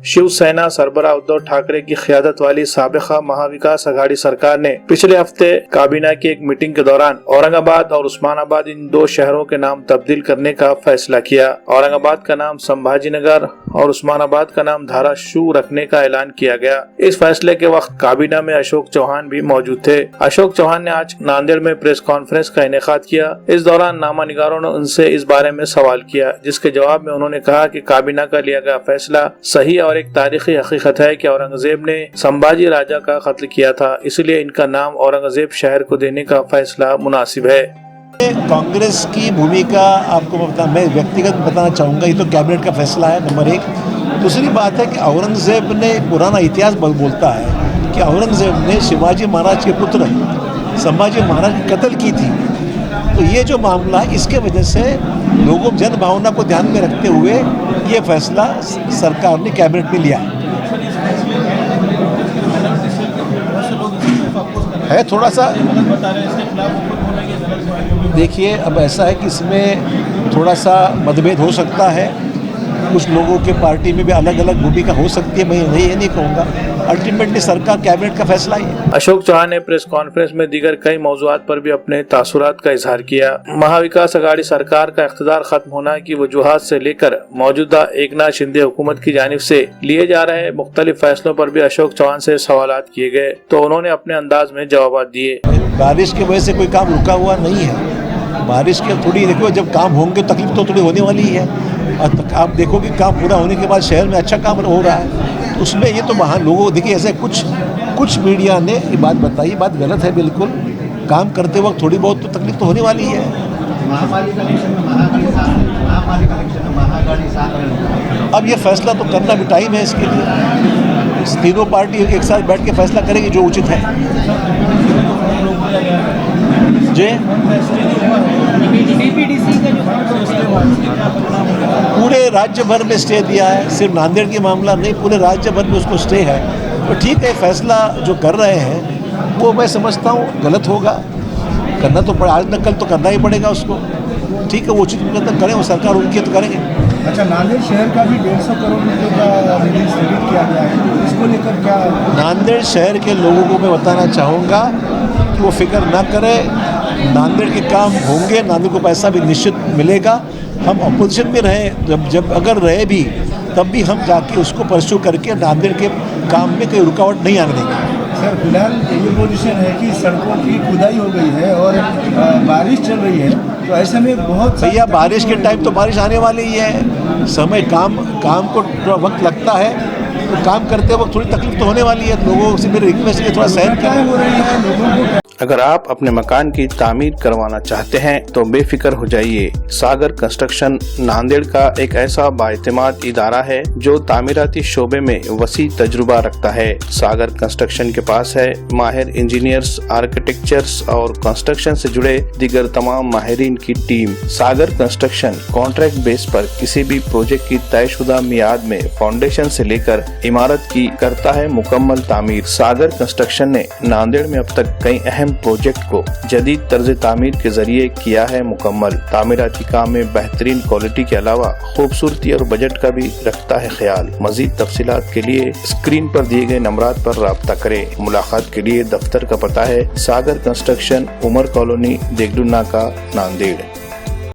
शिवसेना सरबराह उद्धव ठाकरे की क़ियादत वाली साबिक़ा महाविकास आघाड़ी सरकार ने पिछले हफ्ते काबीना की एक मीटिंग के दौरान औरंगाबाद और उस्मानाबाद इन दो शहरों के नाम तब्दील करने का फैसला किया। औरंगाबाद का नाम संभाजीनगर और उस्मानाबाद का नाम धाराशिव रखने का ऐलान किया गया। इस फैसले के वक्त काबीना में अशोक चौहान भी मौजूद थे। अशोक चौहान ने आज नांदेड़ में प्रेस कॉन्फ्रेंस का इनेकाद किया। इस दौरान नामानिगारों ने उनसे इस बारे में सवाल किया, जिसके जवाब में उन्होंने कहा कि काबीना का लिया गया फैसला सही और एक तारीखी हकीकत है कि औरंगजेब ने संभाजी राजा का कत्ल किया था, इसलिए इनका नाम औरंगजेब शहर को देने का फैसला मुनासिब है। कांग्रेस की भूमिका आपको मैं व्यक्तिगत बताना चाहूँगा। ये तो कैबिनेट का फैसला है, नंबर एक। दूसरी बात है कि औरंगजेब ने पुराना इतिहास बोलता है कि औरंगजेब ने शिवाजी महाराज के पुत्र संभाजी महाराज की कत्ल की थी। तो ये जो मामला है, इसके वजह से लोगों जन भावना को ध्यान में रखते हुए ये फैसला सरकार ने कैबिनेट में लिया है। थोड़ा सा देखिए, अब ऐसा है कि इसमें थोड़ा सा मतभेद हो सकता है। कुछ लोगों के पार्टी में भी अलग अलग भूमिका हो सकती है, मैं ये नहीं कहूँगा। अल्टीमेटली सरकार कैबिनेट का फैसला है। अशोक चौहान ने प्रेस कॉन्फ्रेंस में दीगर कई मौज़ूआत पर भी अपने तासुरात का इजहार किया। महाविकास आघाड़ी सरकार का इख्तिदार खत्म होना की वजूहात से लेकर मौजूदा एकनाथ शिंदे हुकूमत की जानिब से लिए जा रहे मुख्तलिफ फैसलों पर भी अशोक चौहान से सवालात किए गए, तो उन्होंने अपने अंदाज में जवाब दिए। बारिश की वजह से कोई काम रुका हुआ नहीं है। बारिश के थोड़ी देखो, जब काम होंगे तकलीफ तो थोड़ी होने वाली है। और आप देखो कि काम पूरा होने के बाद शहर में अच्छा काम हो रहा है, तो उसमें ये तो वहाँ लोगों देखिए, ऐसे कुछ मीडिया ने ये बात बताई, बात गलत है बिल्कुल। काम करते वक्त थोड़ी बहुत तो तकलीफ तो होने वाली है। अब ये फैसला तो करना भी टाइम है इसके लिए। तीनों पार्टी एक साथ बैठ के फैसला करेगी जो उचित है। जी, पूरे राज्य भर में स्टे दिया है, सिर्फ नांदेड़ की मामला नहीं, पूरे राज्य भर में उसको स्टे है। तो ठीक है, फैसला जो कर रहे हैं वो मैं समझता हूँ गलत होगा। करना तो पड़ा, आज न कल तो करना ही पड़ेगा उसको। ठीक है, वो उचित करें, वो सरकार उनकी तो करेंगे। अच्छा, नांदेड़ शहर का भी 150 करोड़ रुपये का रिलीज स्थगित किया गया है, इसको लेकर क्या? नांदेड़ शहर के लोगों को मैं बताना चाहूँगा कि वो फिक्र ना करें। नांदेड़ के काम होंगे, नांदेड़ को पैसा भी निश्चित मिलेगा। हम अपोजिशन में रहे, जब अगर रहे भी, तब भी हम जाके उसको परस्यू करके नांदेड़ के काम में कोई रुकावट नहीं आने देंगे। सर, फिलहाल ये पोजीशन है कि सड़कों की खुदाई हो गई है और बारिश चल रही है, तो ऐसे में बहुत भैया बारिश के टाइम तो बारिश आने वाली ही है। समय काम को वक्त लगता है, तो काम करते वक्त थोड़ी तकलीफ तो होने वाली है। लोगों से मेरी रिक्वेस्ट है थोड़ा सहन करें। हो रही है लोगों को। अगर आप अपने मकान की तामीर करवाना चाहते हैं तो बेफिक्र हो जाइए। सागर कंस्ट्रक्शन नांदेड़ का एक ऐसा बाएतमाद इदारा है जो तामीराती शोबे में वसी तजुर्बा रखता है। सागर कंस्ट्रक्शन के पास है माहिर इंजीनियर्स, आर्किटेक्चर्स और कंस्ट्रक्शन से जुड़े दीगर तमाम माहिरीन की टीम। सागर कंस्ट्रक्शन कॉन्ट्रैक्ट बेस पर किसी भी प्रोजेक्ट की तयशुदा मियाद में फाउंडेशन से लेकर इमारत की करता है मुकम्मल तामीर। सागर कंस्ट्रक्शन ने नांदेड़ में अब तक कई अहम प्रोजेक्ट को जदीद तर्ज तामीर के जरिए किया है मुकम्मल। तामीराती काम में बेहतरीन क्वालिटी के अलावा खूबसूरती और बजट का भी रखता है ख्याल। मजीद तफसीलात के लिए स्क्रीन पर दिए गए नंबरात पर राब्ता करें। मुलाकात के लिए दफ्तर का पता है सागर कंस्ट्रक्शन, उमर कॉलोनी, देगलू नाका, नांदेड़।